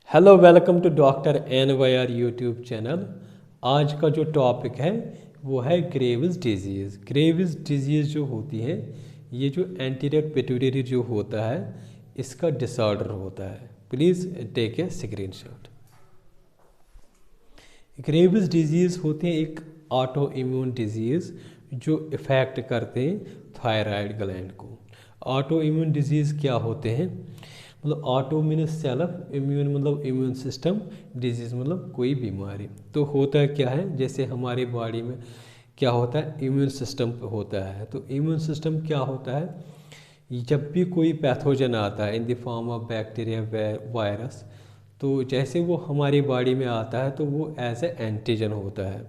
Hello welcome to doctor NYR YouTube channel. आज का जो टॉपिक है वो है ग्रेव्स डिजीज़। ग्रेव्स डिजीज़ जो होती है ये जो एंटीरियर पिट्यूटरी जो होता है इसका डिसऑर्डर होता है। Please take a screenshot. Graves disease होते हैं एक ऑटो इम्यून डिजीज़ जो इफ़ेक्ट करते हैं थायराइड ग्लैंड को। ऑटो इम्यून डिजीज़ क्या होते हैं? मतलब ऑटो मीन्स सेल्फ, इम्यून मतलब इम्यून सिस्टम, डिजीज़ मतलब कोई बीमारी। तो होता क्या है, जैसे हमारी बॉडी में क्या होता है, इम्यून सिस्टम होता है। तो इम्यून सिस्टम क्या होता है, जब भी कोई पैथोजन आता है in the form of bacteria virus, तो जैसे वो हमारी बॉडी में आता है तो वो एज ए एंटीजन होता है।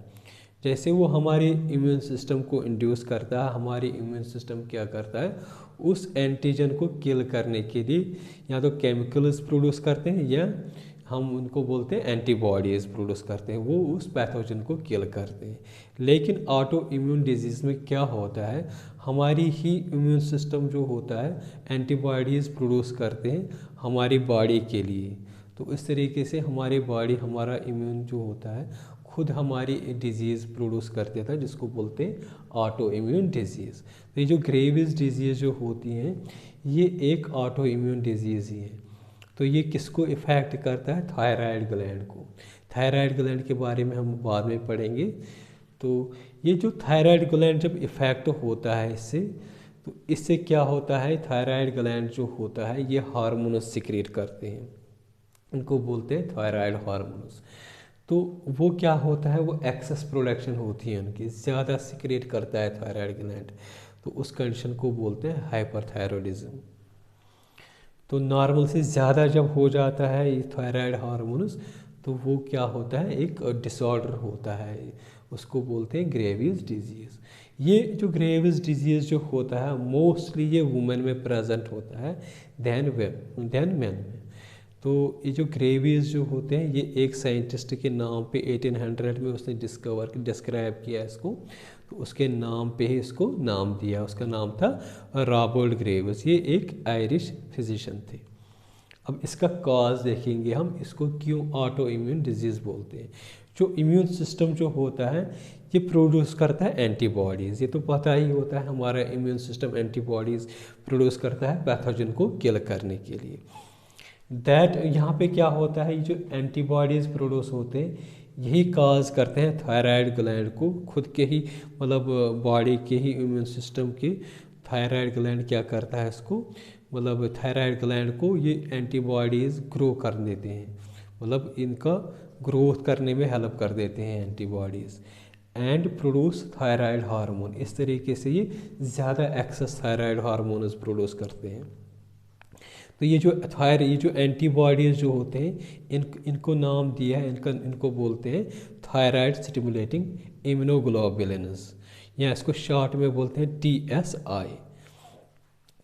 जैसे वो हमारे इम्यून सिस्टम को इंड्यूस करता है, हमारी इम्यून सिस्टम क्या करता है, उस एंटीजन को किल करने के लिए या तो केमिकल्स प्रोड्यूस करते हैं या हम उनको बोलते हैं एंटीबॉडीज़ प्रोड्यूस करते हैं, वो उस पैथोजन को किल करते हैं। लेकिन ऑटो इम्यून डिजीज़ में क्या होता है, हमारी ही इम्यून सिस्टम जो होता है एंटीबॉडीज़ प्रोड्यूस करते हैं हमारी बॉडी के लिए। तो इस तरीके से हमारी बॉडी, हमारा इम्यून जो होता है खुद हमारी डिजीज़ प्रोड्यूस कर देता है, जिसको बोलते हैं ऑटो इम्यून डिजीज़। तो ये जो ग्रेव्स डिजीज़ जो होती हैं ये एक ऑटो इम्यून डिजीज़ ही है। तो ये किसको इफ़ेक्ट करता है, थायराइड ग्लैंड को। थायराइड ग्लैंड के बारे में हम बाद में पढ़ेंगे। तो ये जो थायराइड ग्लैंड जब इफ़ेक्ट होता है इससे, तो इससे क्या होता है, थायराइड ग्लैंड जो होता है ये हार्मोन्स सिक्रीट करते हैं, इनको बोलते हैं थायराइड हार्मोन्स। तो वो क्या होता है, वो एक्सेस प्रोडक्शन होती है उनकी, ज़्यादा सिक्रेट करता है थायराइड ग्लैंड, तो उस कंडीशन को बोलते हैं हाइपरथायरॉयडिज्म। तो नॉर्मल से ज़्यादा जब हो जाता है ये थायराइड हार्मोन्स, तो वो क्या होता है, एक डिसऑर्डर होता है, उसको बोलते हैं ग्रेव्स डिजीज़। ये जो ग्रेव्स डिजीज़ जो होता है मोस्टली ये वुमेन में प्रेजेंट होता है देन मैन में। तो ये जो ग्रेव्स जो होते हैं ये एक साइंटिस्ट के नाम पे 1800 में उसने डिस्क्राइब किया इसको, तो उसके नाम पे ही इसको नाम दिया। उसका नाम था रॉबर्ट ग्रेव्स, ये एक आयरिश फिजिशियन थे। अब इसका कॉज देखेंगे हम, इसको क्यों ऑटो इम्यून डिजीज़ बोलते हैं। जो इम्यून सिस्टम जो होता है ये प्रोड्यूस करता है एंटीबॉडीज़, ये तो पता ही होता है हमारा इम्यून सिस्टम एंटीबॉडीज़ प्रोड्यूस करता है पैथोजन को किल करने के लिए। दैट यहाँ पे क्या होता है, ये जो एंटीबॉडीज़ प्रोड्यूस होते हैं यही काज करते हैं थायराइड ग्लैंड को, खुद के ही मतलब बॉडी के ही इम्यून सिस्टम के थायराइड ग्लैंड क्या करता है इसको, मतलब थायराइड ग्लैंड को ये एंटीबॉडीज़ ग्रो कर देते हैं, मतलब इनका ग्रोथ करने में हेल्प कर देते हैं antibodies and produce thyroid hormone. इस तरीके से ये ज़्यादा एक्सेस थायराइड हार्मोन्स प्रोड्यूस करते हैं। तो ये जो एंटीबॉडीज़ जो होते हैं इनको नाम दिया है, इनको बोलते हैं थायराइड स्टिमुलेटिंग इम्यूनोग्लोबुलिन्स, या इसको शॉर्ट में बोलते हैं TSI।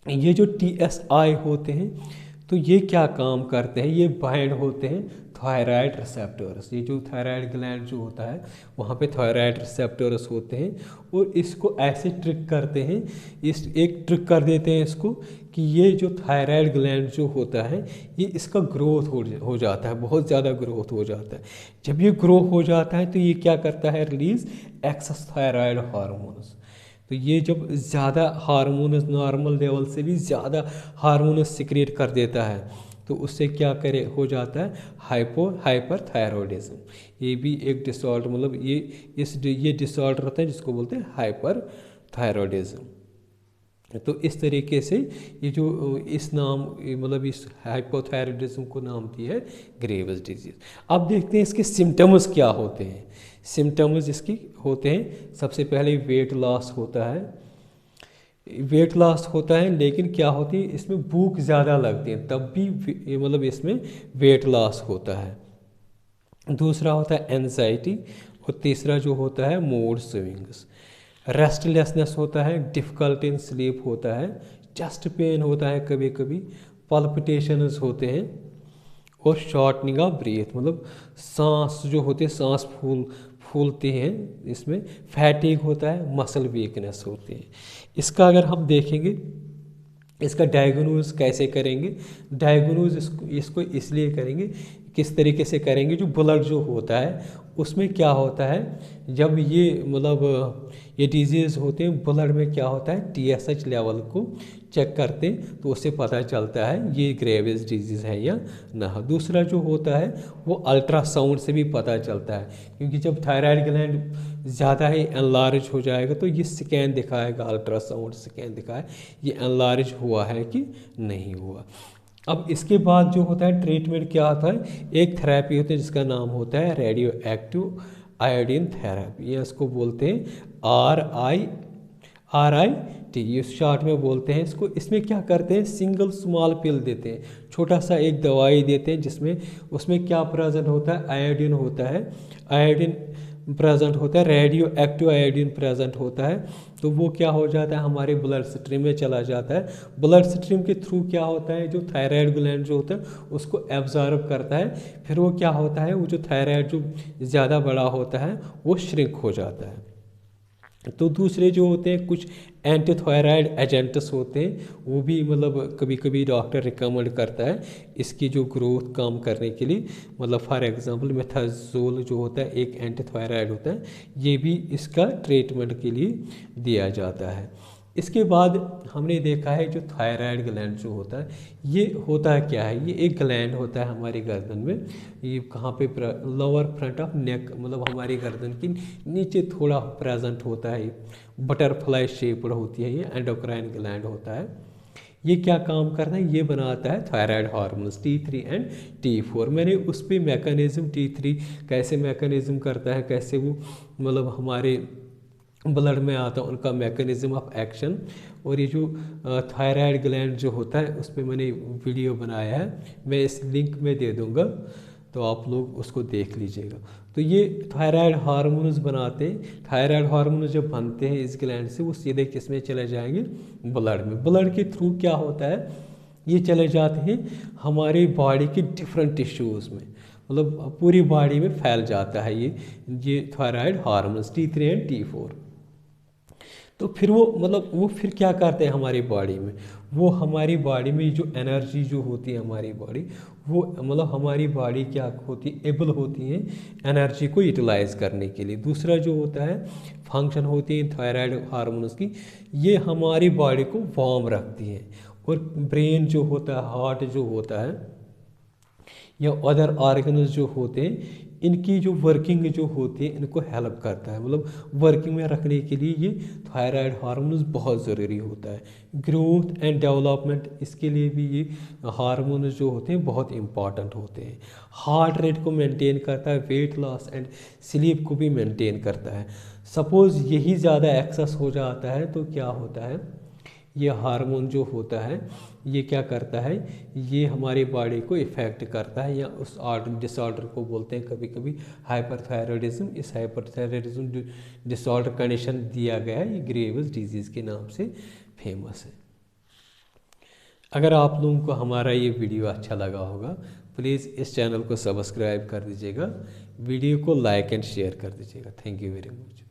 ये जो TSI होते हैं तो ये क्या काम करते हैं, ये बाइंड होते हैं थायराइड रिसेप्टर्स। ये जो थायराइड ग्लैंड जो होता है वहाँ पे थायराइड रिसेप्टर्स होते हैं और इसको ऐसे ट्रिक करते हैं, इस एक ट्रिक कर देते हैं इसको कि ये जो थायराइड ग्लैंड जो होता है ये इसका ग्रोथ हो जाता है, बहुत ज़्यादा ग्रोथ हो जाता है। जब ये ग्रो हो जाता है तो ये क्या करता है, रिलीज एक्सेस थायराइड हार्मोन्स। तो ये जब ज़्यादा हार्मोन्स, नॉर्मल लेवल से भी ज़्यादा हार्मोन्स सिक्रेट कर देता है तो उससे क्या हो जाता है हाइपरथायरॉयडिज्म। ये भी एक डिसऑर्डर, मतलब ये डिसऑर्डर होता है जिसको बोलते हैं हाइपरथायरॉयडिज्म। तो इस तरीके से ये जो इस नाम, मतलब इस हाइपोथायरॉयडिज्म को नाम दिया है ग्रेव्स डिजीज़। अब देखते हैं इसके सिम्टम्स क्या होते हैं। सिम्टम्स इसकी होते हैं, सबसे पहले वेट लॉस होता है, लेकिन क्या होती है इसमें भूख ज़्यादा लगती है तब भी मतलब इसमें वेट लॉस होता है। दूसरा होता है एंजाइटी, और तीसरा जो होता है मूड स्विंग्स। रेस्टलेसनेस होता है, डिफ़िकल्टी इन स्लीप होता है, चेस्ट पेन होता है कभी कभी, पल्पिटेशंस होते हैं, और शॉर्टनिंग ऑफ ब्रीथ, मतलब सांस जो होती है सांस फूलती हैं, इसमें फैटिग होता है, मसल वीकनेस होती है। इसका अगर हम देखेंगे इसका डायग्नोज कैसे करेंगे, डायग्नोज इसको इसलिए करेंगे किस तरीके से करेंगे, जो ब्लड जो होता है उसमें क्या होता है, जब ये मतलब ये डिजीज़ होते हैं ब्लड में क्या होता है, TSH लेवल को चेक करते तो उससे पता चलता है ये ग्रेव्स डिजीज़ है या ना। दूसरा जो होता है वो अल्ट्रासाउंड से भी पता चलता है, क्योंकि जब थायराइड ग्लैंड ज़्यादा ही एनलार्ज हो जाएगा तो ये स्कैन दिखाएगा, अल्ट्रासाउंड स्कैन दिखाए ये एनलार्ज हुआ है कि नहीं हुआ। अब इसके बाद जो होता है ट्रीटमेंट क्या होता है, एक थेरेपी होती है जिसका नाम होता है रेडियो एक्टिव आयोडीन थेरेपी, या इसको बोलते हैं RIT, ये शॉर्ट में बोलते हैं इसको। इसमें क्या करते हैं, सिंगल स्मॉल पिल देते हैं, छोटा सा एक दवाई देते हैं जिसमें उसमें क्या प्रेजेंट होता है, आयोडीन होता है, आयोडीन प्रेजेंट होता है, रेडियो एक्टिव आयोडीन प्रेजेंट होता है। तो वो क्या हो जाता है, हमारे ब्लड स्ट्रीम में चला जाता है। ब्लड स्ट्रीम के थ्रू क्या होता है, जो थायराइड ग्लैंड जो होता है उसको एब्जॉर्ब करता है, फिर वो क्या होता है, वो जो थायराइड जो ज़्यादा बड़ा होता है वो श्रिंक हो जाता है। तो दूसरे जो होते हैं कुछ एंटी थायराइड एजेंट्स होते हैं, वो भी मतलब कभी कभी डॉक्टर रिकमेंड करता है इसकी जो ग्रोथ कम करने के लिए, मतलब फॉर एग्जांपल मेथाजोल जो होता है एक एंटी थायराइड होता है, ये भी इसका ट्रीटमेंट के लिए दिया जाता है। इसके बाद हमने देखा है जो थायराइड ग्लैंड जो होता है ये होता है क्या है, ये एक ग्लैंड होता है हमारी गर्दन में, ये कहाँ पे, लोअर फ्रंट ऑफ नेक, मतलब हमारी गर्दन की नीचे थोड़ा प्रेजेंट होता है, बटरफ्लाई शेप्ड होती है, ये एंडोक्राइन ग्लैंड होता है। ये क्या काम करता है, ये बनाता है thyroid hormones T3 and T4। मैंने उस पर मैकेनिज्म T3 कैसे मैकेनिज्म करता है, कैसे वो मतलब हमारे ब्लड में आता है, उनका मैकेनिज्म ऑफ एक्शन, और ये जो थायराइड ग्लैंड जो होता है उस पर मैंने वीडियो बनाया है, मैं इस लिंक में दे दूंगा तो आप लोग उसको देख लीजिएगा। तो ये थायराइड हार्मोन्स बनाते हैं, थायराइड हार्मोन्स जब बनते हैं इस ग्लैंड से वो सीधे किस में चले जाएंगे, ब्लड में। ब्लड के थ्रू क्या होता है, ये चले जाते हैं हमारी बॉडी के डिफरेंट टिश्यूज़ में, मतलब पूरी बॉडी में फैल जाता है ये thyroid hormones T3 and T4। तो फिर वो मतलब वो फिर क्या करते हैं हमारी बॉडी में, वो हमारी बॉडी में जो एनर्जी जो होती है हमारी बॉडी, वो मतलब हमारी बॉडी क्या होती है, एबल होती है एनर्जी को यूटिलाइज करने के लिए। दूसरा जो होता है फंक्शन होती है थायराइड हार्मोन्स की, ये हमारी बॉडी को वार्म रखती है, और ब्रेन जो होता है, हार्ट जो होता है, या अदर ऑर्गन्स जो होते हैं, इनकी जो वर्किंग जो होती है इनको हेल्प करता है, मतलब वर्किंग में रखने के लिए ये थायराइड हार्मोन्स बहुत ज़रूरी होता है। ग्रोथ एंड डेवलपमेंट, इसके लिए भी ये हार्मोन्स जो होते हैं बहुत इंपॉर्टेंट होते हैं। हार्ट रेट को मेंटेन करता है, वेट लॉस एंड स्लीप को भी मेंटेन करता है। सपोज़ यही ज़्यादा एक्सेस हो जाता है तो क्या होता है, ये हार्मोन जो होता है ये क्या करता है, ये हमारी बॉडी को इफ़ेक्ट करता है, या उस डिसऑर्डर को बोलते हैं कभी कभी हाइपरथायरॉयडिज्म। इस हाइपरथायरॉयडिज्म डिसऑर्डर कंडीशन दिया गया है, ये ग्रेव्स डिजीज़ के नाम से फेमस है। अगर आप लोगों को हमारा ये वीडियो अच्छा लगा होगा प्लीज़ इस चैनल को सब्सक्राइब कर दीजिएगा, वीडियो को लाइक एंड शेयर कर दीजिएगा। Thank you very much.